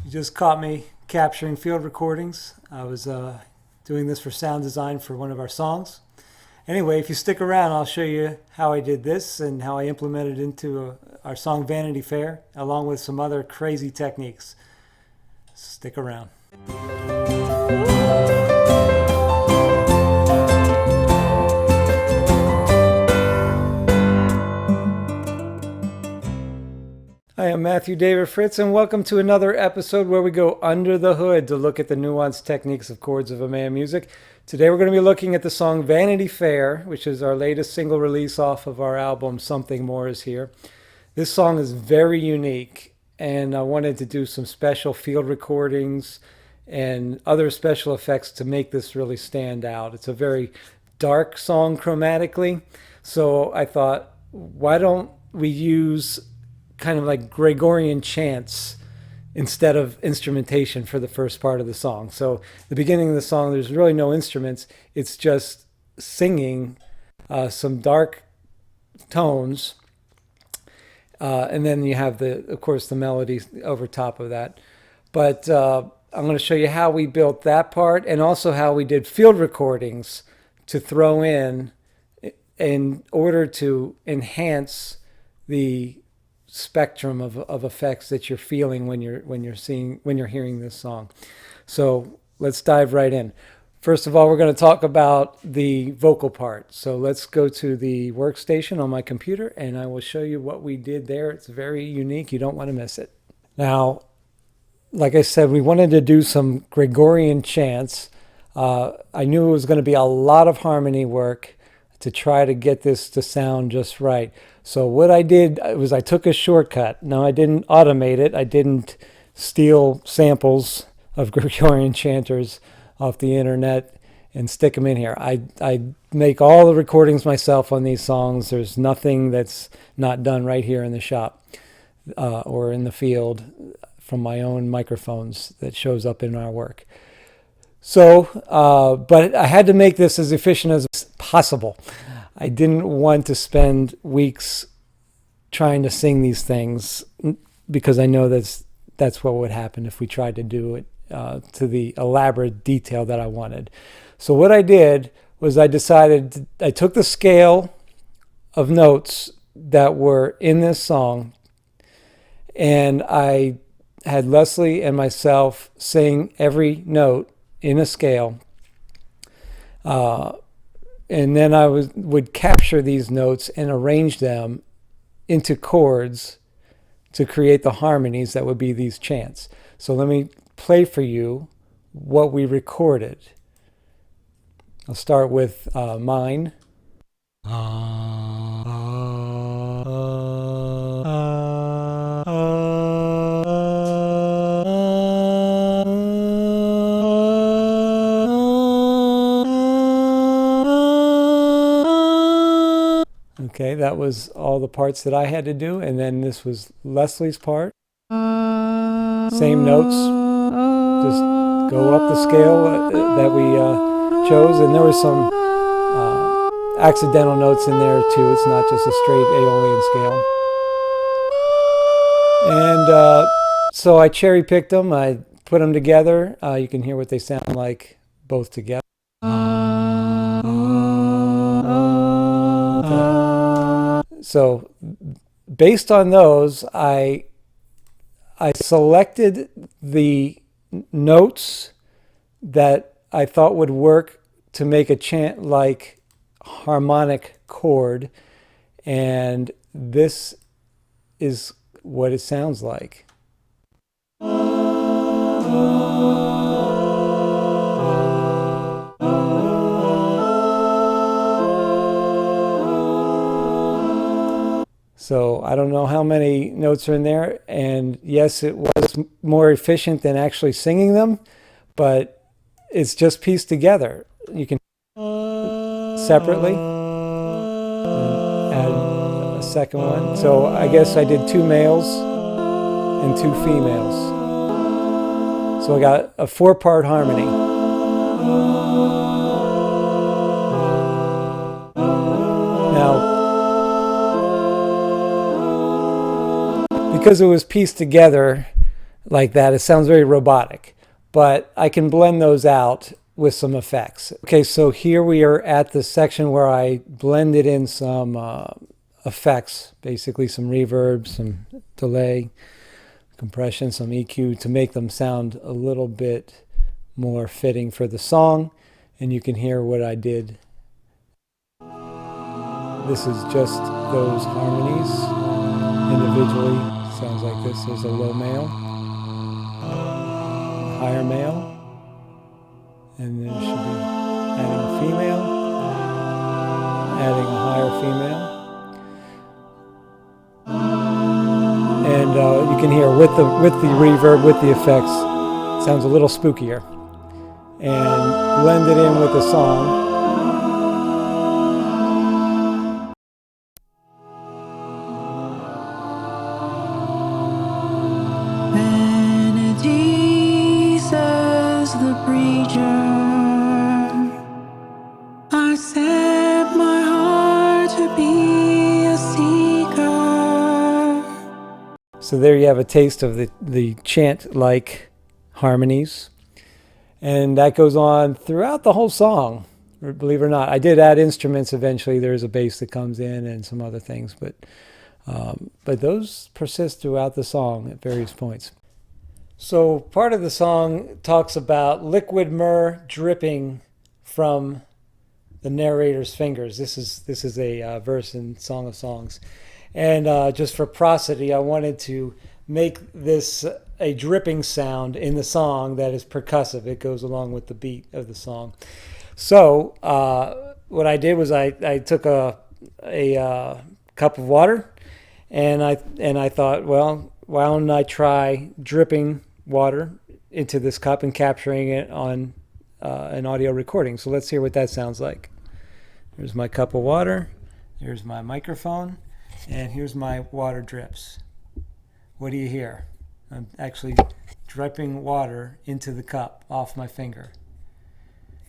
You just caught me capturing field recordings. I was doing this for sound design for one of our songs. Anyway, if you stick around, I'll show you how I did this and how I implemented it into our song Vanity Fair, along with some other crazy techniques. Stick around. Hi, I'm Matthew David Fritz, and welcome to another episode where we go under the hood to look at the nuanced techniques of chords of a man music. Today we're going to be looking at the song Vanity Fair, which is our latest single release off of our album Something More Is Here. This song is very unique, and I wanted to do some special field recordings and other special effects to make this really stand out. It's a very dark song chromatically, so I thought, why don't we use kind of like Gregorian chants instead of instrumentation for the first part of the song. So the beginning of the song, there's really no instruments. It's just singing some dark tones. And then you have of course, the melody over top of that. But I'm going to show you how we built that part and also how we did field recordings to throw in order to enhance the spectrum of effects that you're feeling when you're hearing this song. So let's dive right in. First of all, we're going to talk about the vocal part. So let's go to the workstation on my computer and I will show you what we did there. It's very unique. You don't want to miss it. Now, like I said, we wanted to do some Gregorian chants. I knew it was going to be a lot of harmony work to try to get this to sound just right. So what I did was I took a shortcut. Now, I didn't automate it. I didn't steal samples of Gregorian chanters off the internet and stick them in here. I make all the recordings myself on these songs. There's nothing that's not done right here in the shop or in the field from my own microphones that shows up in our work. So, but I had to make this as efficient as possible. I didn't want to spend weeks trying to sing these things because I know that's what would happen if we tried to do it to the elaborate detail that I wanted. So what I did was I took the scale of notes that were in this song and I had Leslie and myself sing every note in a scale. And then I would capture these notes and arrange them into chords to create the harmonies that would be these chants. So let me play for you what we recorded. I'll start with mine. Okay, that was all the parts that I had to do, and then this was Leslie's part. Same notes, just go up the scale that we chose, and there was some accidental notes in there too. It's not just a straight Aeolian scale. And so I cherry-picked them, I put them together. You can hear what they sound like both together. So based on those, I selected the notes that I thought would work to make a chant-like harmonic chord, and this is what it sounds like. So I don't know how many notes are in there, and yes, it was more efficient than actually singing them, but it's just pieced together. You can separately add a second one. So I guess I did 2 males and 2 females. So I got a 4-part harmony. Now, because it was pieced together, like that. It sounds very robotic, but I can blend those out with some effects. Okay, so here we are at the section where I blended in some effects, basically some reverb, some delay, compression, some EQ to make them sound a little bit more fitting for the song. And you can hear what I did. This is just those harmonies individually. Sounds like this. There's a low male, a higher male, and there should be adding a female, adding a higher female. And you can hear with the reverb, with the effects, it sounds a little spookier. And blend it in with the song. Vanity, says the preacher, I set my heart to be a seeker. So there you have a taste of the chant-like harmonies. And that goes on throughout the whole song, believe it or not. I did add instruments eventually. There's a bass that comes in and some other things, but those persist throughout the song at various points. So part of the song talks about liquid myrrh dripping from the narrator's fingers. This is a verse in Song of Songs. And just for prosody, I wanted to make this a dripping sound in the song that is percussive. It goes along with the beat of the song. So what I did was I took a cup of water, and I thought, well, why don't I try dripping water into this cup and capturing it on an audio recording. So let's hear what that sounds like. Here's my cup of water. Here's my microphone. And here's my water drips. What do you hear? I'm actually dripping water into the cup off my finger.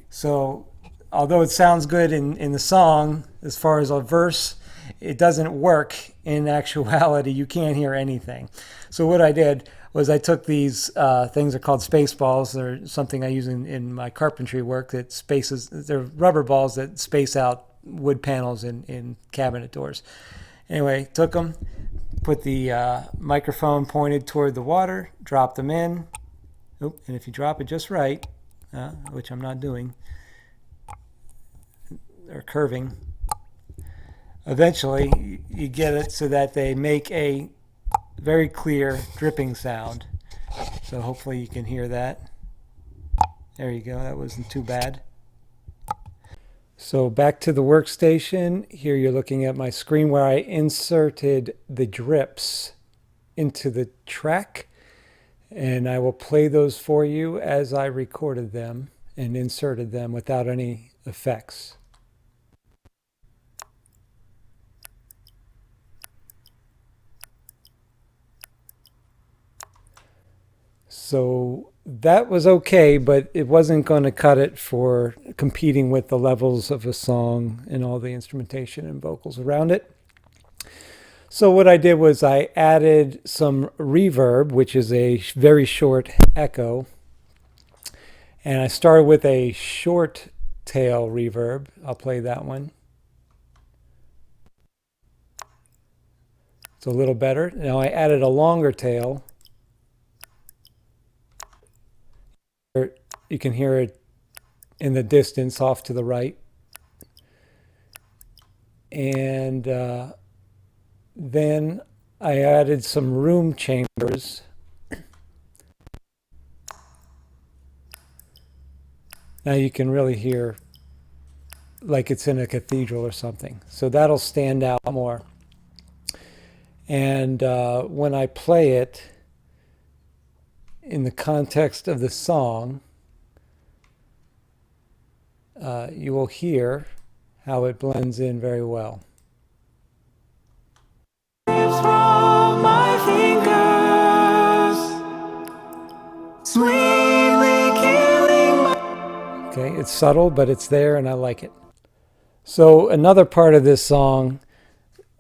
So although it sounds good in the song, as far as a verse, it doesn't work in actuality. You can't hear anything. So what I did was I took these things are called space balls. They're something I use in my carpentry work that spaces, they're rubber balls that space out wood panels in cabinet doors. Anyway, took them, put the microphone pointed toward the water, dropped them in. Oop, and if you drop it just right, which I'm not doing, or curving, eventually you get it so that they make a very clear dripping sound. So hopefully you can hear that. There you go, that wasn't too bad. So back to the workstation. Here you're looking at my screen where I inserted the drips into the track. And I will play those for you as I recorded them and inserted them without any effects. So that was okay, but it wasn't going to cut it for competing with the levels of a song and all the instrumentation and vocals around it. So what I did was I added some reverb, which is a very short echo. And I started with a short tail reverb. I'll play that one. It's a little better. Now I added a longer tail. You can hear it in the distance off to the right. And then I added some room chambers. Now you can really hear like it's in a cathedral or something. So that'll stand out more. And when I play it in the context of the song, you will hear how it blends in very well. From my fingers, sweetly killing my... Okay, it's subtle, but it's there and I like it. So another part of this song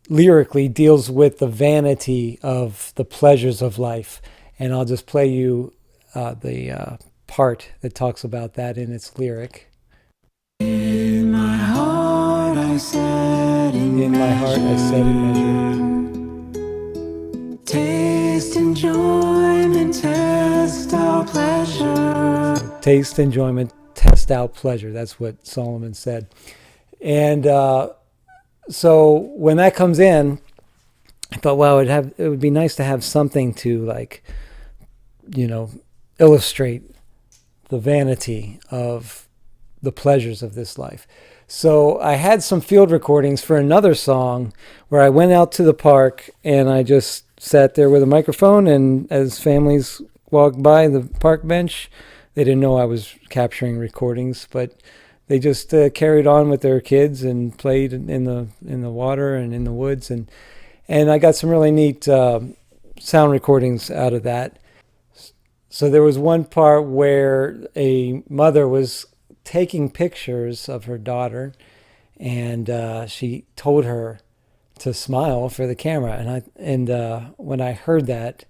lyrically deals with the vanity of the pleasures of life. And I'll just play you the part that talks about that in its lyric. In my heart I said In my heart I said in measure, taste enjoyment, test our pleasure. Taste enjoyment, test out pleasure. That's what Solomon said. And so when that comes in, I thought, wow, it would be nice to have something to, like, illustrate the vanity of the pleasures of this life. So I had some field recordings for another song where I went out to the park and I just sat there with a microphone, and as families walked by the park bench, they didn't know I was capturing recordings, but they just carried on with their kids and played in the water and in the woods, and I got some really neat sound recordings out of that. So there was one part where a mother was taking pictures of her daughter, and she told her to smile for the camera. And when I heard that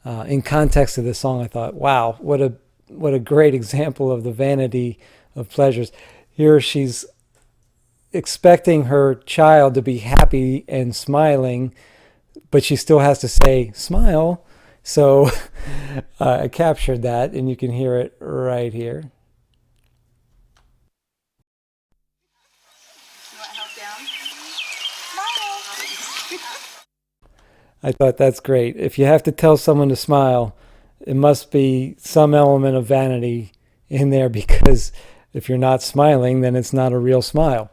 in context of the song, I thought, wow, what a great example of the vanity of pleasures. Here she's expecting her child to be happy and smiling, but she still has to say smile. So I captured that, and you can hear it right here. You want help down? I thought that's great. If you have to tell someone to smile, it must be some element of vanity in there, because if you're not smiling, then it's not a real smile.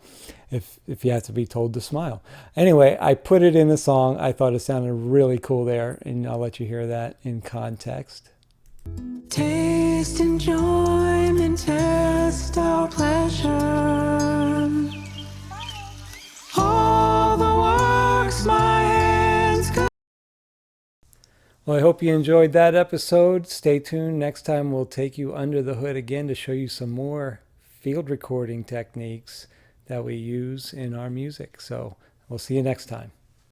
If you have to be told to smile. Anyway, I put it in the song. I thought it sounded really cool there, and I'll let you hear that in context. Taste enjoyment, test our pleasure. All the works my hands could. Well, I hope you enjoyed that episode. Stay tuned. Next time we'll take you under the hood again to show you some more field recording techniques that we use in our music. So we'll see you next time.